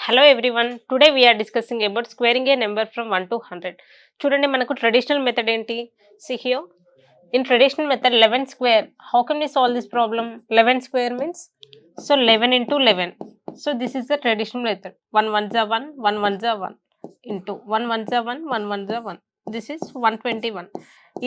Hello everyone. Today we are discussing about squaring a number from 1 to 100. చూడండి మనకు traditional method ఏంటి? See here. In traditional method 11 square. How can we solve this problem? 11 square means 11 into 11. So this is the traditional method. 1 ones are 1, 1 ones are 1 into 1 ones are 1, 1 ones are 1. This is 121.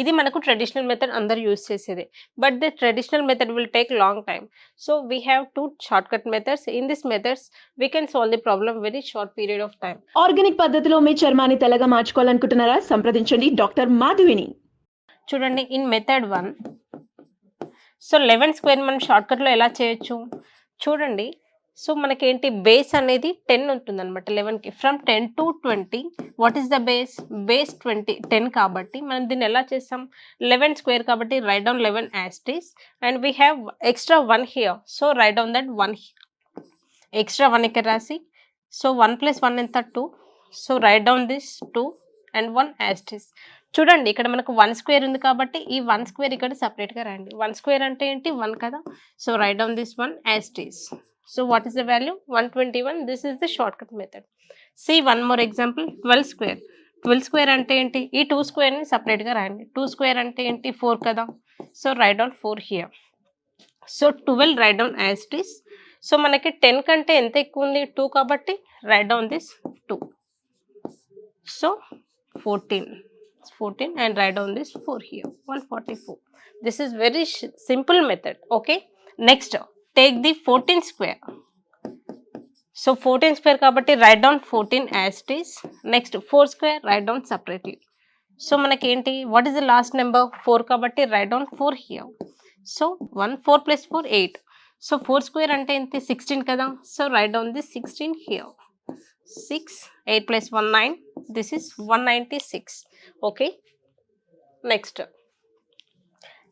ఇది మనకు traditional method అందరు use చేసేది. But the traditional method will take long time. So we have two short cut methods. In this methods we can solve the problem very short period of time. Organic పద్ధతిలో మీ చర్మాన్ని తెల్లగా మార్చుకోవాలనుకుంటున్నారా? సంప్రదించండి doctor మాధవిని. చూడండి in method 1 so 11 square మనం short కట్లో ఎలా చేయొచ్చు చూడండి. సో మనకేంటి బేస్ అనేది 10 ఉంటుంది అనమాట 11కి. From 10 to 20 what is the base? Base 10 కాబట్టి మనం దీన్ని ఎలా చేస్తాం? 11 స్క్వేర్ కాబట్టి write down 11 as it is and we have extra 1 here. So write down that 1 extra 1 ఇక్కడ రాసి. సో 1 + 1 ఎంత? 2. So write down this 2 and 1 as it is. చూడండి ఇక్కడ మనకు 1 స్క్వేర్ ఉంది కాబట్టి ఈ 1 స్క్వేర్ ఇక్కడ సపరేట్గా రాయండి. 1 స్క్వేర్ అంటే ఏంటి? 1 కదా. So write down this 1 as it is. So what is the value? 121. This is the shortcut method. See one more example. 12 square. 12 square ante enti? Ee 2 square ni separate ga rayandi. 2 square ante enti? 4 kada. So write down 4 here. So 12 write down as it is. So manaki 10 kante enta ekku undi? 2 kabatti write down this 2. So 14 and write down this 4 here. 144. This is very simple method. Okay. Next. Take the 14 square. So 14 square kabatti write down 14 as it is. Next 4 square write down separately. So manaki enti? What is the last number? 4 kabatti write down 4 here. So 1 4 plus 4 8. So 4 square ante enti? 16 kada. So write down this 16 here. 6 8 plus 1 9. This is 196. Okay. Next.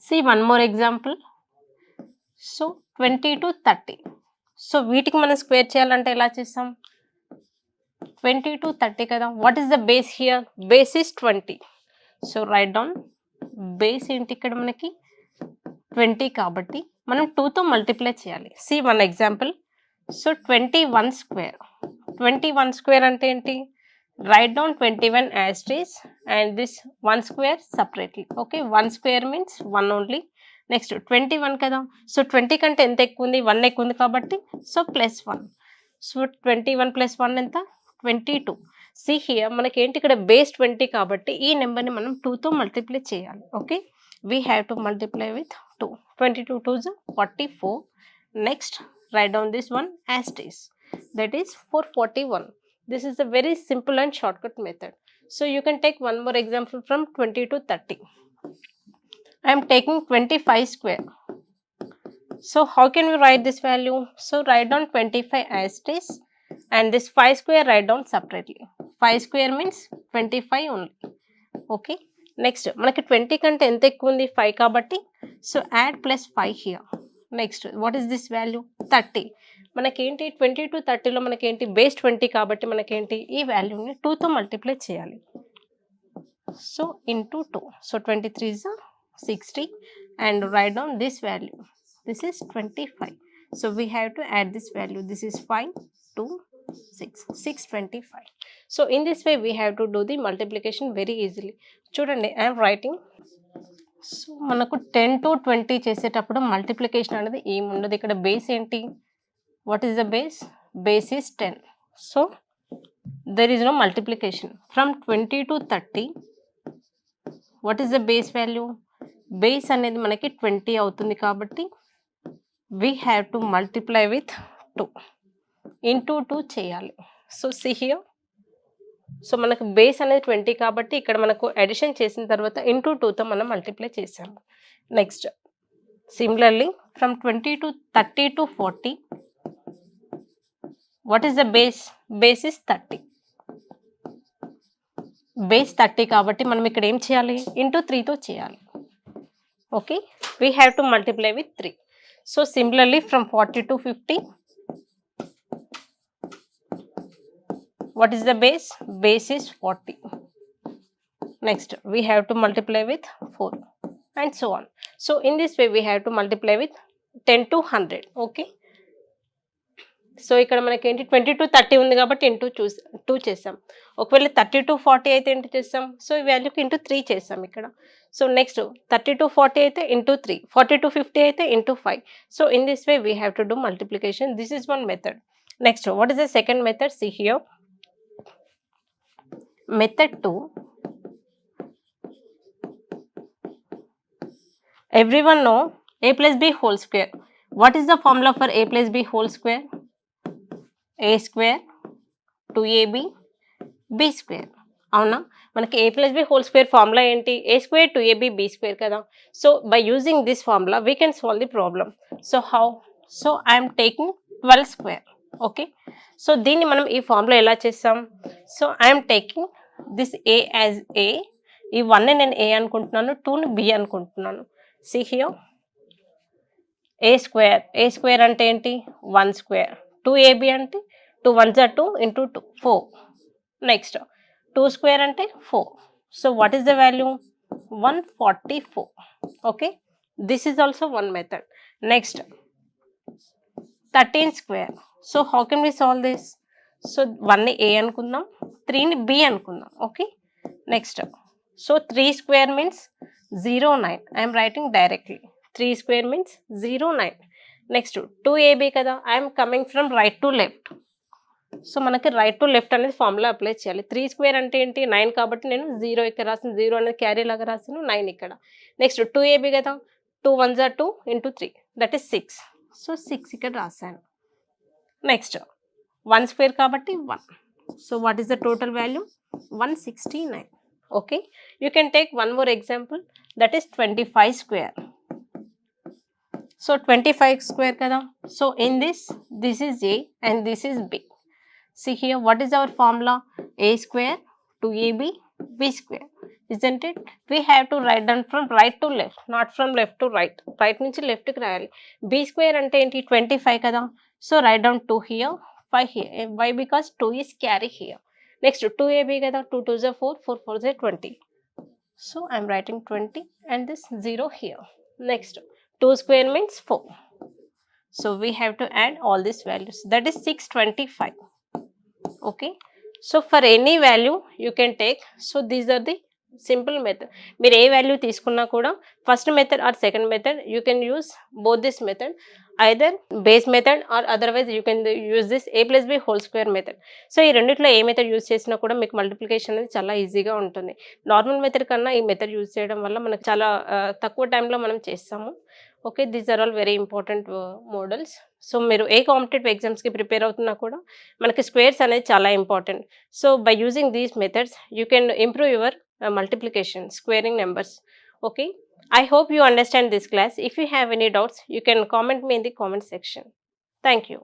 See one more example. So 20 to 30. So వీటికి మనం square చేయాలంటే ఎలా చేస్తాం? 20 to 30 కదా. What is the base here? Base is 20. So write down base ఏంటి ఇక్కడ మనకి 20 కాబట్టి మనం 2తో మల్టిప్లై చేయాలి. See one example. So 21 square. 21 square అంటే ఏంటి? Write down 21 as it is and this 1 square separately. Okay. 1 square means 1 only. Next 21 కదా. సో 20 కంటే ఎంత ఎక్కువ ఉంది? 1 ఎక్కువ ఉంది కాబట్టి సో +1. సో 21 + 1 ఎంత? 22. సి హియర్ మనకి ఏంటి ఇక్కడ బేస్ 20 కాబట్టి ఈ నెంబర్ని మనం 2తో మల్టిప్లై చేయాలి. Okay. We have to multiply with 2. 22 2s 44. Next right down this 1 as it is. That is 441. This is a very simple and shortcut method. So you can take one more example from 20 to 30. I am taking 25 square. So how can we write this value? So write down 25 as it is and this 5 square write down separately. 5 square means 25 only. Okay. Next manaki 20 kante enta ekku undi? 5 kabatti. So add plus 5 here. Next what is this value? 30. మనకి ఏంటి 20 to 30లో మనకి ఏంటి base 20 కాబట్టి మనకి ఏంటి ఈ వాల్యూని 2తో మల్టిప్లై చేయాలి. So into 2. So 23 is 60 and write down this value. This is 25. So we have to add this value. This is 5 2 6 625. So in this way we have to do the multiplication very easily. చూడండి I am writing. So మనకు 10 to 20 చేసేటప్పుడు multiplication అనేది ఏముండదు. ఇక్కడ base ఏంటి? What is the base? Base is 10. So there is no multiplication. From 20 to 30 what is the base value? Base అనేది మనకి 20 అవుతుంది కాబట్టి we have to multiply with 2 into 2 చేయాలి. So see here. సో మనకు బేస్ అనేది 20 కాబట్టి ఇక్కడ మనకు అడిషన్ చేసిన తర్వాత ఇంటూ 2తో మనం మల్టిప్లై చేసాము. Next similarly from 20 to 30 to 40 what is the base? Base is 30. Base 30 కాబట్టి మనం ఇక్కడ ఏం చేయాలి? ఇంటూ 3తో చేయాలి. Okay, we have to multiply with 3. So similarly from 40 to 50 what is the base? Base is 40. Next we have to multiply with 4 and so on. So in this way we have to multiply with 10 to 100. Okay. So ఇక్కడ మనకి ఏంటి 2230 ఉంది కాబట్టి into 2 చేసాం. ఒకవేళ 3240 అయితే ఏంటి చేస్తాం, సో ఈ వాల్యూకి ఇంటూ 3 చేసాం ఇక్కడ. సో నెక్స్ట్ 3240 అయితే ఇంటూ 3, 4250 అయితే into 5. So in this way we have to do multiplication. This is one method. Next what is the second method? See here. Method 2. Everyone know a plus b whole square. What is the formula for a plus b whole square? A square 2ab b square. అవునా, మనకి a plus b whole square formula ఏంటి? a square 2ab b square కదా. So by using this formula we can solve the problem. So how? So I'm taking 12 square. Okay, so దీన్ని మనం ఈ formula ఎలా చేస్తాం? So I'm taking this a as a, ఈ 1ని నేను a అనుకుంటున్నాను, 2ని b అనుకుంటున్నాను. See here, a square అంటే ఏంటి? 1 square. 2ab అంటే 2 1s are 2 into 2 4. Next 2 square అంటే 4. So what is the value? 144. Okay, this is also one method. Next 13 square. So how can we solve this? So 1ని a అనుకుందాం, 3ని b అనుకుందాం. Okay, next so 3 square means 09. I am writing directly. 3 square means 09. Next 2ab కదా, I am coming from right to left. So మనకి right to left అనేది formula apply చేయాలి. 3 square అంటే ఏంటి? 9 కాబట్టి నేను 0 ఇక్కడ రాసిన, 0 అనేది క్యారీ లాగా రాసాను, 9 ఇక్కడ. నెక్స్ట్ 2ab కదా, 2 1s are 2 into 3, that is 6. So 6 ఇక్కడ రాశాను. నెక్స్ట్ 1 స్క్వేర్ కాబట్టి 1. So what is the total value? 169. Okay, you can take one more example, that is 25 square. So 25 square kada. So in this is a and this is b. See here, what is our formula? A square 2ab b square, isn't it? We have to write down from right to left, not from left to right. Right nunchi left ki rayali. B square ante enti 25 kada. So write down 2 here, 5 here. Why? Because 2 is carry here. Next 2ab kada, 2 2s are 4, 4 4s are 20. So I am writing 20 and this 0 here. Next 2 square means 4. So we have to add all these values, that is 625. Okay, so for any value you can take. So these are the simple method. మీరు ఏ value తీసుకున్నా కూడా first method or second method you can use both this method, either base method or otherwise you can use this a plus b whole square method. So ఈ రెండిట్లో ఏ method use చేసినా కూడా మీకు multiplication అనేది చాలా ఈజీగా ఉంటుంది. నార్మల్ మెథడ్ కన్నా ఈ మెథడ్ యూజ్ చేయడం వల్ల మనకు చాలా తక్కువ టైంలో మనం చేస్తాము. Okay, these are all very important models. So మీరు ఏ కాంపిటేటివ్ ఎగ్జామ్స్కి ప్రిపేర్ అవుతున్నా కూడా మనకి స్క్వేర్స్ అనేది చాలా important. So by using these methods you can improve your multiplication, squaring numbers. Okay, I hope you understand this class. If you have any doubts, you can comment me in the comment section. Thank you.